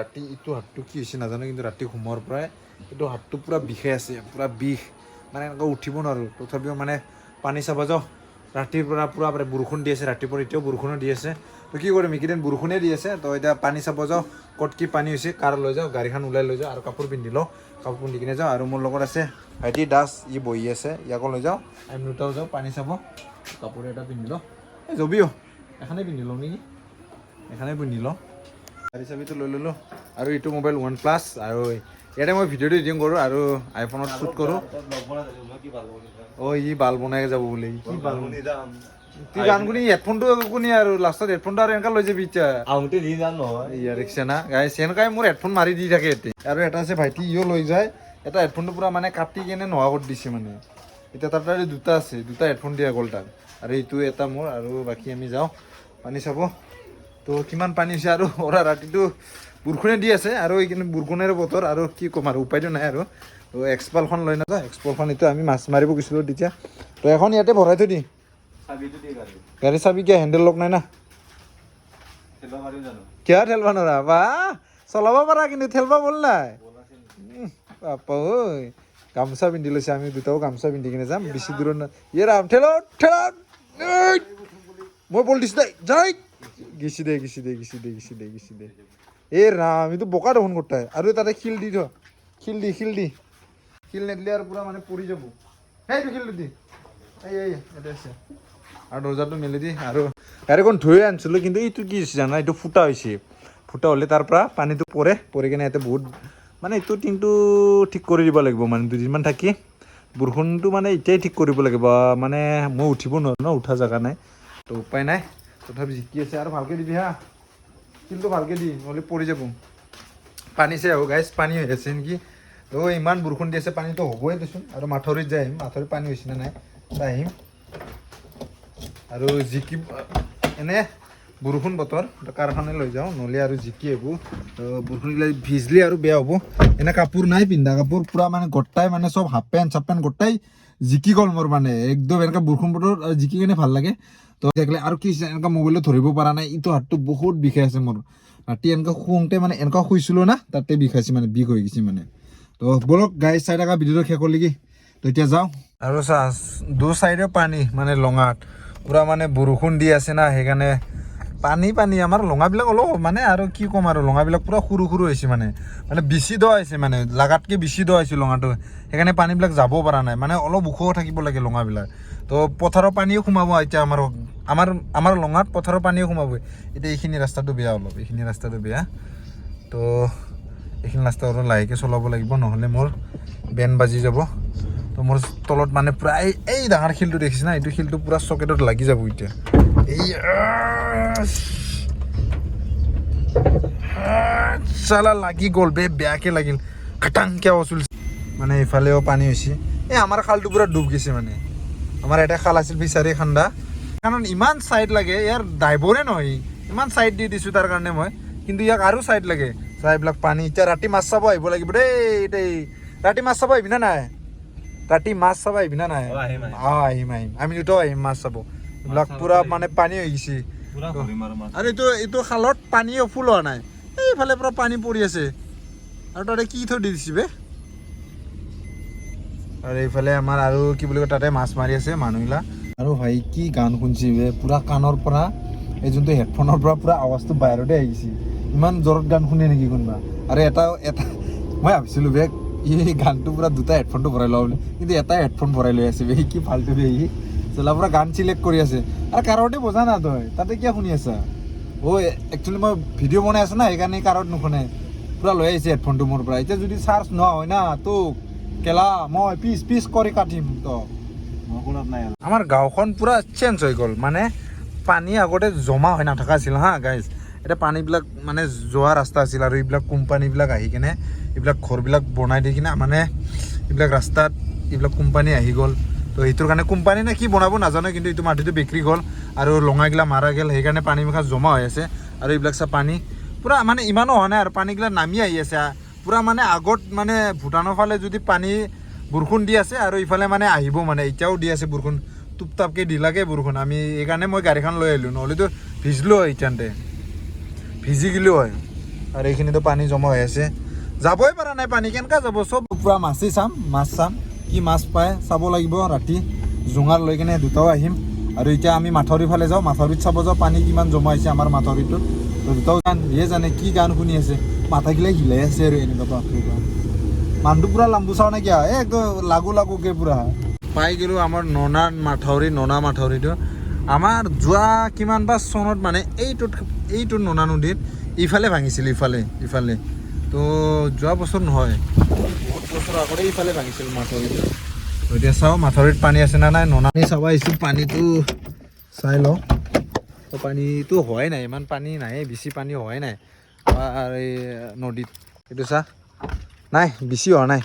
ৰাতি ইটো হাতটো কি হৈছে নাজানো, কিন্তু ৰাতি ঘুমৰ পৰাই এইটো হাতটো পূৰা বিষাই আছে, পূৰা বিষ, মানে এনেকৈ উঠিব নোৱাৰোঁ। তথাপিও মানে পানী চাব যাওঁ, ৰাতিৰ পৰা পূৰা বৰষুণ দি আছে, ৰাতিপুৱা এতিয়াও বৰষুণো দি আছে। তো কি কৰিম, এইকেইদিন বৰষুণে দি আছে। তো এতিয়া পানী চাব যাওঁ, ক'ত কি পানী হৈছে, কাৰ লৈ যাওঁ, গাড়ীখন ওলাই লৈ যাওঁ আৰু কাপোৰ পিন্ধি লওঁ, কাপোৰ পিন্ধি কিনে যাওঁ। আৰু মোৰ লগত আছে ভাইটি দাস, ই বহি আছে, ইয়াকো লৈ যাওঁ, আমি দুটাও যাওঁ পানী চাব। কাপোৰ এটা পিন্ধি লওঁ, এই যাবিও এখনেই পিন্ধি লওঁ নেকি, এখনেই পিন্ধি লওঁ। গাড়ী চাবিটো লৈ ল'লোঁ। আৰু এইটো মোবাইল OnePlus, আৰু ইয়াতে মই ভিডিঅ'টো এডিটিং কৰোঁ আৰু আইফোনত শ্বুট কৰোঁ। ই বাল বনাই যাব বোলে, কি বাল তুই গান শুনি হেডফোনটো শুনি আৰু লাষ্টত হেডফোনটো আৰু এনেকৈ লৈ যাবি ইচ্ছা আহোঁতে দি যাম নহয় ইয়াৰ ৰিক্সা না গাইছ, এনেকুৱাই মোৰ হেডফোন মাৰি দি থাকে এতিয়া। আৰু এটা আছে ভাইটি, ইও লৈ যায়, এটা হেডফোনটো পূৰা মানে কাটি কেনে নোহোৱা কৰি দিছে মানে। এতিয়া তাৰ তাৰে দুটা আছে, দুটা হেডফোন দিয়া গ'ল তাক, আৰু এইটো এটা মোৰ। আৰু বাকী আমি যাওঁ পানী চাব। তো কিমান পানী হৈছে, আৰু ওৰা ৰাতিটো বৰষুণে দি আছে, আৰু এইখিনি বৰষুণেৰে বতৰ, আৰু কি ক'ম আৰু উপায়টো নাই। আৰু তো এক্সপালখন লৈ নাযাওঁ, এক্সপালখন এইটো আমি মাছ মাৰিব গৈছিলোঁ তেতিয়া, তো এখন ইয়াতে ভৰাই থৈ দি গাড়ী চাবি কিয়, হেণ্ডেল লক নাই না, কিয় ঠেলবা নোৱাৰা বা চলাব পাৰা, কিন্তু ঠেলবা বল নাই বাপা ঐ। গামোচা পিন্ধি লৈছে, আমি দুটাও গামোচা পিন্ধি কিনে যাম, বেছি দূৰত না। ৰাম ঠেলত ঠেলত, মই বল দিছোঁ দেই, যাই গেছি দে। এই ৰাম, এইটো বোকা দেখোন গোটাই। আৰু তাতে শিল দি থ, শিল নেদিলে আৰু পূৰা মানে পৰি যাব। সেইটো শিলটো দি, ইয়াতে আছে। আৰু দৰ্জাটো মেলি দি, আৰু গাড়ীখন ধুই আনিছিলোঁ, কিন্তু এইটো কি হৈছে জানা, এইটো ফুটা হৈছে। ফুটা হ'লে তাৰ পৰা পানীটো পৰি কিনে ইয়াতে বহুত মানে এইটো টিংটো ঠিক কৰি দিব লাগিব, মানে দুদিনমান থাকি বৰষুণটো মানে এতিয়াই ঠিক কৰিব লাগিব। মানে মই উঠিব নোৱাৰোঁ ন, উঠা জেগা নাই, তো উপায় নাই। তথাপি জিকি আছে, আৰু ভালকৈ দিবি হা, শিলটো ভালকৈ দি, নহ'লে পৰি যাব। পানী চাই আহোঁ গাইছ, পানী হৈ আছে নেকি। তো ইমান বৰষুণ দি আছে, পানীটো হ'বই দেচোন। আৰু মাথাউৰিত যাই আহিম, মাথাউৰিত পানী হৈছে নে নাই চাই আহিম। আৰু জিকি এনে বৰষুণ বতৰ, কাৰখানে লৈ যাওঁ, নহ'লে আৰু জিকি আহিব। বৰষুণ দিলে ভিজলি আৰু বেয়া হ'ব। এনে কাপোৰ নাই, পিন্ধা কাপোৰ পূৰা মানে গোটাই, মানে চব হাফ পেণ্ট চাফ পেণ্ট গোটাই জিকি গ'ল মোৰ, মানে একদম এনেকৈ বৰষুণ বতৰ জিকি কিনে ভাল লাগে। তো থাকিলে আৰু কি এনেকুৱা মোবাইলত ধৰিব পৰা নাই, ইটো হাতটো বহুত বিষাই আছে মোৰ। ৰাতি এনেকৈ শুওঁতে মানে এনেকুৱা শুইছিলোঁ না, তাতে বিষাইছে, মানে বিষ হৈ গৈছে মানে। তো বলক গাড়ী চাই থকা ভিডিঅ'টো শেষ হ'ল নেকি, তো এতিয়া যাওঁ। আৰু চা, দু চাইডে পানী, মানে লঙাত পূৰা মানে বৰষুণ দি আছে না, সেইকাৰণে পানী আমাৰ লঙাবিলাক অলপ মানে, আৰু কি ক'ম আৰু, লঙাবিলাক পূৰা সৰু হৈছে, মানে বেছি দ হৈছে, মানে লাগাতকৈ বেছি দ হৈছে লঙাটো, সেইকাৰণে পানীবিলাক যাব পৰা নাই, মানে অলপ ওখ থাকিব লাগে লঙাবিলাক। তো পথাৰৰ পানীও সোমাব এতিয়া আমাৰ লঙাত, পথাৰৰ পানীও সোমাব। এতিয়া এইখিনি ৰাস্তাটো বেয়া, অলপ এইখিনি ৰাস্তাটো বেয়া। তো এইখিনি ৰাস্তা অলপ লাহেকৈ চলাব লাগিব, নহ'লে মোৰ বেন বাজি যাব। তো মোৰ তলত মানে পূৰা এই ডাঙৰ শিলটো দেখিছে না, এইটো শিলটো পূৰা চকেটত লাগি যাব এতিয়া। এই চালা লাগি গ'ল বে, বেয়াকৈ লাগিল, খাটাংকৈ আৱাজ ওলাইছে। মানে এইফালেও পানী হৈছে, এই আমাৰ খালটো পূৰা ডুব গৈছে। মানে আমাৰ এটা খাল আছিল ফিচাৰী খান্দা, কাৰণ ইমান ছাইড লাগে, ইয়াৰ ড্ৰাইভৰে নহয়, ইমান ছাইড দি দিছোঁ তাৰ কাৰণে মই, কিন্তু ইয়াক আৰু ছাইড লাগে। এইবিলাক পানী, এতিয়া ৰাতি মাছ চাব আহিব লাগিব দেই। ৰাতি মাছ চাব আহিবি না নাই? ৰাতি মাছ চাব আহিবি না নাই? আহিম, আমি দুটাও আহিম মাছ চাব। এইবিলাক পূৰা মানে পানী হৈ গৈছে, আৰু এইটো খালত পানীও ফুল হোৱা নাই, এইফালে পূৰা পানী পৰি আছে। আৰু তাতে কি থৈ দি দিছে বে, আৰু এইফালে আমাৰ আৰু কি বুলি কয়, তাতে মাছ মাৰি আছে মানুহবিলাক। আৰু ভাই কি গান শুনছি বে, পূৰা কাণৰ পৰা, এই যোনটো হেডফোনৰ পৰা পূৰা আৱাজটো বাহিৰতে আহিছে। ইমান জোৰত গান শুনে নেকি কোনোবা? আৰু এটা মই ভাবিছিলোঁ বে, এই গানটো পূৰা দুটা হেডফোনটো ভৰাই লওঁ বুলি, কিন্তু এটা হেডফোন ভৰাই লৈ আছে বে, কি ফাল্টু বে, চলা পূৰা গান চিলেক্ট কৰি আছে। আৰু কাৰোতে বজা না তই, তাতে কিয় শুনি আছা? একচুৱেলি মই ভিডিঅ' বনাই আছোঁ না, সেইকাৰণে কাৰোত নুশুনে, পূৰা লৈ আহিছে হেডফোনটো মোৰ পৰা। এতিয়া যদি চাৰ্জ নোহোৱা হয় না, তোক কেলা মই পিচ কৰি কাটিম। তো নাই, আমাৰ গাঁওখন পূৰা চেঞ্জ হৈ গ'ল, মানে পানী আগতে জমা হৈ নাথকা আছিল হা গাইজ, এতিয়া পানীবিলাক মানে যোৱা ৰাস্তা আছিল, আৰু এইবিলাক কোম্পানীবিলাক আহি কিনে এইবিলাক ঘৰবিলাক বনাই দি কিনে, মানে এইবিলাক ৰাস্তাত এইবিলাক কোম্পানী আহি গ'ল। তো সেইটোৰ কাৰণে কোম্পানী নে কি বনাব নাজানো, কিন্তু এইটো মাটিটো বিক্ৰী গ'ল, আৰু লঙাগিলা মাৰা গ'ল, সেইকাৰণে পানীবিলাক জমা হৈ আছে। আৰু এইবিলাক চা পানী পূৰা মানে ইমানো হোৱা নাই, আৰু পানীগিলা নামি আহি আছে পূৰা, মানে আগত মানে ভূটানৰ ফালে যদি পানী বৰষুণ দি আছে, আৰু ইফালে মানে আহিব, মানে এতিয়াও দি আছে বৰষুণ, টুপ টাপকৈ দিলাকে বৰষুণ। আমি এইকাৰণে মই গাড়ীখন লৈ আহিলোঁ, নহ'লেতো ভিজলোঁ হয়, এতিয়াতে ভিজি গ'লোঁ হয়। আৰু এইখিনিতো পানী জমা হৈ আছে যাবই পৰা নাই পানী কেনেকৈ যাব চব পূৰা মাছেই চাম মাছ চাম কি মাছ পায় চাব লাগিব ৰাতি জোঙাৰ লৈ কিনে দুটাও আহিম আৰু এতিয়া আমি মাথাউৰিৰ ফালে যাওঁ মাথাউৰিত চাব যাওঁ পানী কিমান জমা হৈছে আমাৰ মাথাউৰিটোত তো দুটাও গান ইয়ে জানে কি গান শুনি আছে মাথাগিলাই হিলাই আছে আৰু এনেকুৱা বাপৰে বাপ মানুহটো পূৰা লাম্বু চাওঁ নে কিয়া একদম লাগোকে পূৰা পাই গ'লোঁ আমাৰ ননা মাথাউৰিটো আমাৰ যোৱা কিমান বা চনত মানে এইটোত ননা নদীত ইফালে ভাঙিছিল ইফালে তো যোৱা বছৰ নহয় বহুত বছৰ আগতে ইফালে ভাঙিছিল মাথাউৰিটো এতিয়া চাওঁ মাথাউৰিত পানী আছে না নাই ননা চাব আহিছোঁ পানীটো চাই লওঁ তো পানীটো হোৱাই নাই ইমান পানী নাই বেছি পানী হোৱাই নাই আমাৰ এই নদীত এইটো চা নাই বেছি হোৱা নাই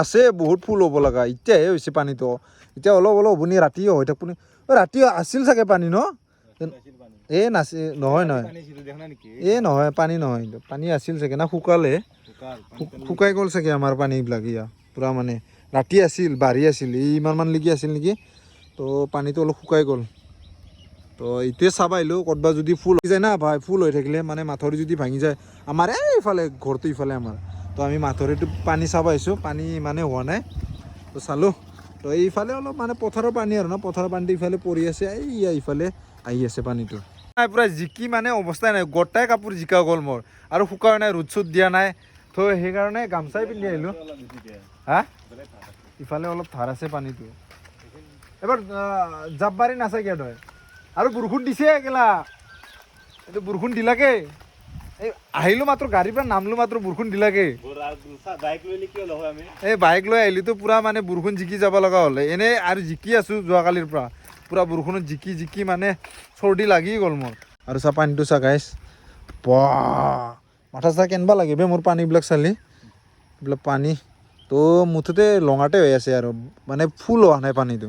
আছে বহুত ফুল হ'ব লগা এতিয়াহে হৈছে পানীটো এতিয়া অলপ হ'বনি ৰাতিও হৈ থাকোঁ ৰাতি আছিল চাগে পানী ন নহয় নহয় পানী নহয় পানী আছিল চাগে না শুকাই গ'ল চাগে আমাৰ পানীবিলাক ইয়া পূৰা মানে ৰাতি আছিল বাঢ়ি আছিল ইমানমান লৈকে আছিল নেকি তো পানীটো অলপ শুকাই গ'ল তো এইটোৱে চাব আহিলোঁ ক'ৰবাত যদি ফুল হৈ যায় না ভাই ফুল হৈ থাকিলে মানে মাথাউৰি যদি ভাঙি যায় আমাৰ এইফালে ঘৰটো ইফালে আমাৰ তো আমি মাথাউৰিটো পানী চাব আহিছোঁ পানী ইমানে হোৱা নাই তো চালোঁ তো এইফালে অলপ মানে পথাৰৰ পানী আৰু ন পথাৰৰ পানীটো ইফালে পৰি আছে ইফালে আহি আছে পানীটো নাই পূৰা জিকি মানে অৱস্থাই নাই গোটাই কাপোৰ জিকা গ'ল মোৰ আৰু শুকাই নাই ৰুট চুট দিয়া নাই তো সেইকাৰণে গামচাই পিন্ধি আহিলোঁ হা ইফালে অলপ ধাৰ আছে পানীটো এবাৰ জাপবাৰী নাচাগে তই আৰু বৰষুণ দিছে কেলা এইটো বৰষুণ দিলাকে এই আহিলোঁ মাত্ৰ গাড়ীৰ পৰা নামলোঁ মাত্ৰ বৰষুণ দিলাকে এই বাইক লৈ আহিলিতো পূৰা মানে বৰষুণ জিকি যাব লগা হ'লে এনেই আৰু জিকি আছোঁ যোৱাকালিৰ পৰা পূৰা বৰষুণত জিকি মানে চৰ্দি লাগি গ'ল মোৰ আৰু চা পানীটো চা গাইছ মাথা চাথা কেনেবা লাগে বে মোৰ পানীবিলাক চালি এইবিলাক পানী তো মুঠতে লঙাতে হৈ আছে আৰু মানে ফুল হোৱা নাই পানীটো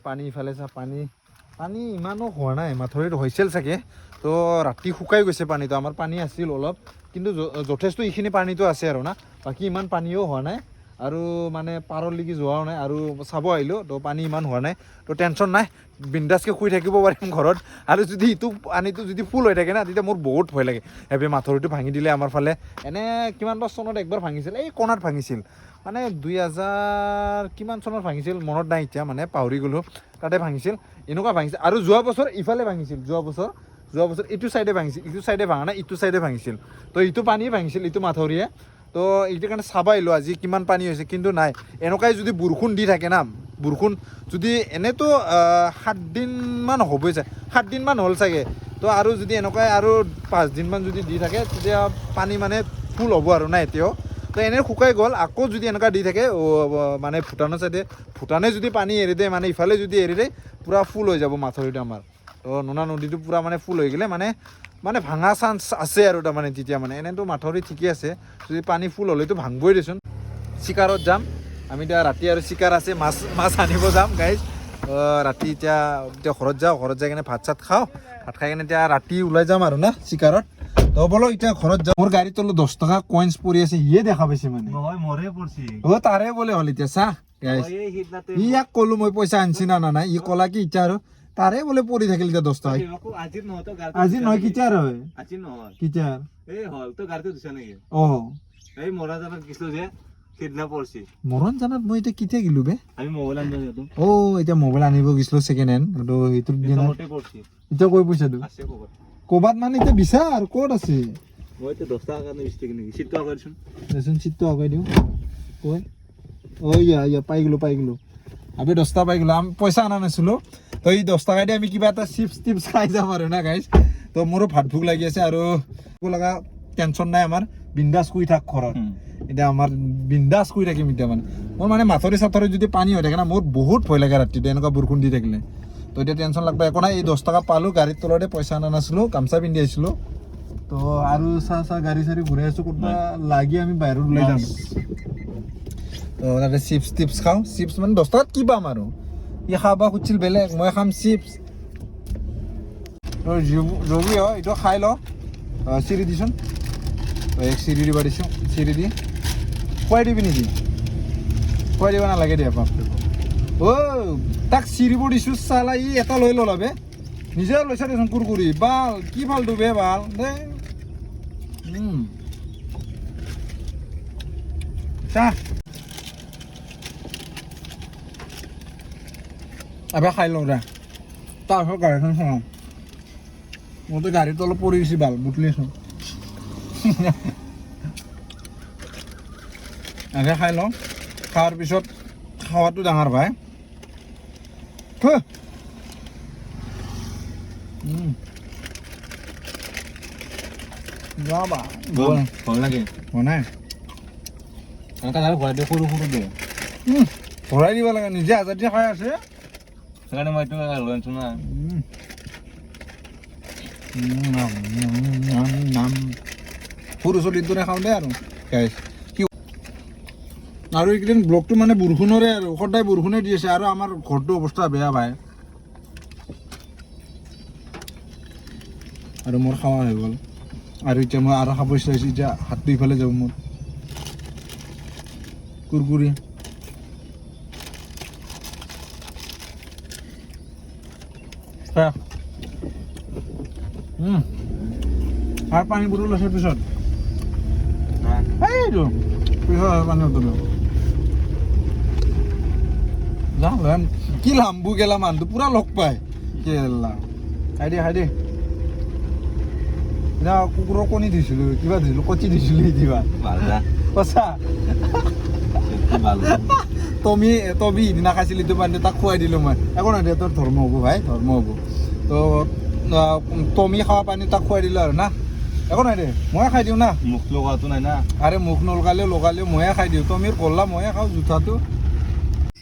পানী ইফালে চা পানী ইমানো হোৱা নাই মাথাউৰিত হৈছিল চাগে তো ৰাতি শুকাই গৈছে পানীটো আমাৰ পানী আছিল অলপ কিন্তু যথেষ্ট এইখিনি পানীটো আছে আৰু না বাকী ইমান পানীও হোৱা নাই আৰু মানে পাৰলৈকে যোৱাও নাই আৰু চাব আহিলোঁ তো পানী ইমান হোৱা নাই তো টেনশ্যন নাই বিন্দাছকৈ শুই থাকিব পাৰিম ঘৰত আৰু যদি ইটো পানীটো যদি ফুল হৈ থাকে না তেতিয়া মোৰ বহুত ভয় লাগে এবাৰ মাথাউৰিটো ভাঙি দিলে আমাৰ ফালে এনে কিমান বা চনত একবাৰ ভাঙিছিল এই কোণাত ভাঙিছিল মানে 2000 কিমান চনত ভাঙিছিল মনত নাই এতিয়া মানে পাহৰি গ'লোঁ তাতে ভাঙিছিল এনেকুৱা ভাঙিছিল আৰু যোৱা বছৰ ইফালে ভাঙিছিল যোৱা বছৰ এইটো চাইডে ভাঙিছিল ইটো চাইডে ভাঙা নাই ইটো চাইডে ভাঙিছিল তো ইটো পানী ভাঙিছিল ইটো মাথাউৰিয়ে তো এইটো কাৰণে চাব আহিলোঁ আজি কিমান পানী হৈছে কিন্তু নাই এনেকুৱাই যদি বৰষুণ দি থাকে না বৰষুণ যদি এনেতো 7 দিনমান হ'বই চাগে 7 দিনমান হ'ল চাগে তো আৰু যদি এনেকুৱাই আৰু 5 দিনমান যদি দি থাকে তেতিয়া পানী মানে ফুল হ'ব আৰু নাই এতিয়াও তো এনে শুকাই গ'ল আকৌ যদি এনেকুৱা দি থাকে মানে ভূটানৰ চাইডে ভূটানে যদি পানী এৰি দিয়ে মানে ইফালে যদি এৰি দিয়ে পূৰা ফুল হৈ যাব মাথাউৰিটো আমাৰ তো নোনা নদীটো পূৰা মানে ফুল হৈ গ'লে মানে ভাঙা চান্স আছে আৰু তাৰমানে তেতিয়া মানে এনেতো মাথাউৰি ঠিকেই আছে যদি পানী ফুল হ'লেতো ভাঙবই দেচোন চিকাৰত যাম আমি এতিয়া ৰাতি আৰু চিকাৰ আছে মাছ আনিব যাম গাইজ ৰাতি এতিয়া ঘৰত যাই কিনে ভাত চাত খাওঁ ভাত খাই কিনে এতিয়া ৰাতি ওলাই যাম আৰু না চিকাৰত তো বলো এতিয়া ঘৰত যাওঁ মোৰ গাড়ীত তলত 10 টকা কইনছ পৰি আছে ইয়ে দেখা পাইছে মানে তাৰে বোলে হ'ল এতিয়া চাহ গাইজ ইয়াক ক'লো মই পইচা আনছি না নাই ই ক'লা কি এতিয়া আৰু তাৰে বোলে পৰি থাকিল এতিয়া 10 টকা আজি নহয় কিটাৰ হয় কিটাৰ মৰণ জানাত মই এতিয়া কেতিয়া গিলো বে এতিয়া মোবাইল আনিব গৈছিলো ছেকেণ্ড হেণ্ড সেইটোৰ এতিয়া কৈ পইচাটো ক'বাত মানে এতিয়া বিচাৰ ক'ত আছে চিটটো আগুৱাই দিওঁ কৈ পাই গ'লো আমি 10 টকা পাই গ'লো আমি পইচা অনা নাছিলোঁ তো এই 10 টকা দি আমি কিবা এটা চিপছ টিপছ খাই যাম আৰু না গাইজ তো মোৰো ভাত ভোক লাগি আছে আৰু লগা টেনশ্যন নাই আমাৰ বিন্দাছ শুই থাক ঘৰত এতিয়া আমাৰ বিন্দাছ শুই থাকিম এতিয়া মানে মোৰ মানে মাথাউৰি চাথৰি যদি পানী হৈ থাকে না মোৰ বহুত ভয় লাগে ৰাতিটো এনেকুৱা বৰষুণ দি থাকিলে তো এতিয়া টেনশ্যন লাগব একো নাই এই 10 টকা পালোঁ গাড়ীৰ তলতে পইচা অনা নাছিলোঁ গামচা পিন্ধি আহিছিলোঁ তো আৰু চাহ গাড়ী চাড়ী ঘূৰাই আছোঁ ক'ৰবাত লাগি আমি বাহিৰত ওলাই যাম তো তাতে চিপছ টিপছ খাওঁ চিপছ মানে 10 টকাত কি পাম আৰু ই খাব খুজিছিল বেলেগ মই খাম চিপছ ৰবি হয় এইটো খাই ল চিৰি দিচোন এক চিৰি দিব দিছোঁ চিৰি দি খুৱাই দিবি নেকি খুৱাই দিব নালাগে দে বাপ তাক চিৰিব দিছোঁ চালা ই এটা লৈ ল'লা বে নিজে লৈছা দেচোন কুৰকুৰি বাল কি ফাল্টু বে বাল দে চাহ এবাৰ খাই লওঁ দে তাৰপিছত গাড়ীখন চলাওঁ মইতো গাড়ীটো অলপ পৰি গৈছে ভাল বুটলি আছোঁ আগে খাই লওঁ খোৱাৰ পিছত খাৱাটো ডাঙৰ ভাই যাবা ভাল লাগে বনাই এনেকৈ আৰু ঘৰত সৰু সৰু দিয়ে ভৰাই দিব লাগে নিজে আজাদি খাই আছে সেইকাৰণে মই এইটো লৈ আনিছোঁ না সৰু চলিটো নাখাওঁ দে আৰু কি আৰু এইকেইদিন ব্লগটো মানে বৰষুণৰে আৰু সদায় বৰষুণে দি আছে আৰু আমাৰ ঘৰটো অৱস্থা বেয়া ভাই আৰু মোৰ খাৱা হৈ গ'ল আৰু এতিয়া মই আৰু খাব ইচ্ছা হৈছে এতিয়া হাতটো ইফালে যাব মোৰ কুৰকুৰি আৰু পানী বটল আছে পিছত এইটো পিছত পানী বটল যাম কি লাম্বু গেলা মানুহটো পুৰা লগ পায় কেলা খাই দে এতিয়া কুকুৰৰ কণী দিছিলোঁ কিবা দিছিলোঁ কচি দিছিলোঁ কিবা ভাল যা সঁচা ভাল তমি সিদিনা খাইছিলি তো পানী তাক খুৱাই দিলোঁ মই একো নাই দে তোৰ ধৰ্ম হ'ব ভাই ধৰ্ম হ'ব তো তমি খাৱা পানী তাক খুৱাই দিলোঁ আৰু না একো নাই দে ময়ে খাই দিওঁ না মুখ লগোৱাটো নাই না আৰে মুখ নলগালেও লগালেও ময়ে খাই দিওঁ তমিৰ কলা ময়ে খাওঁ জোঠাটো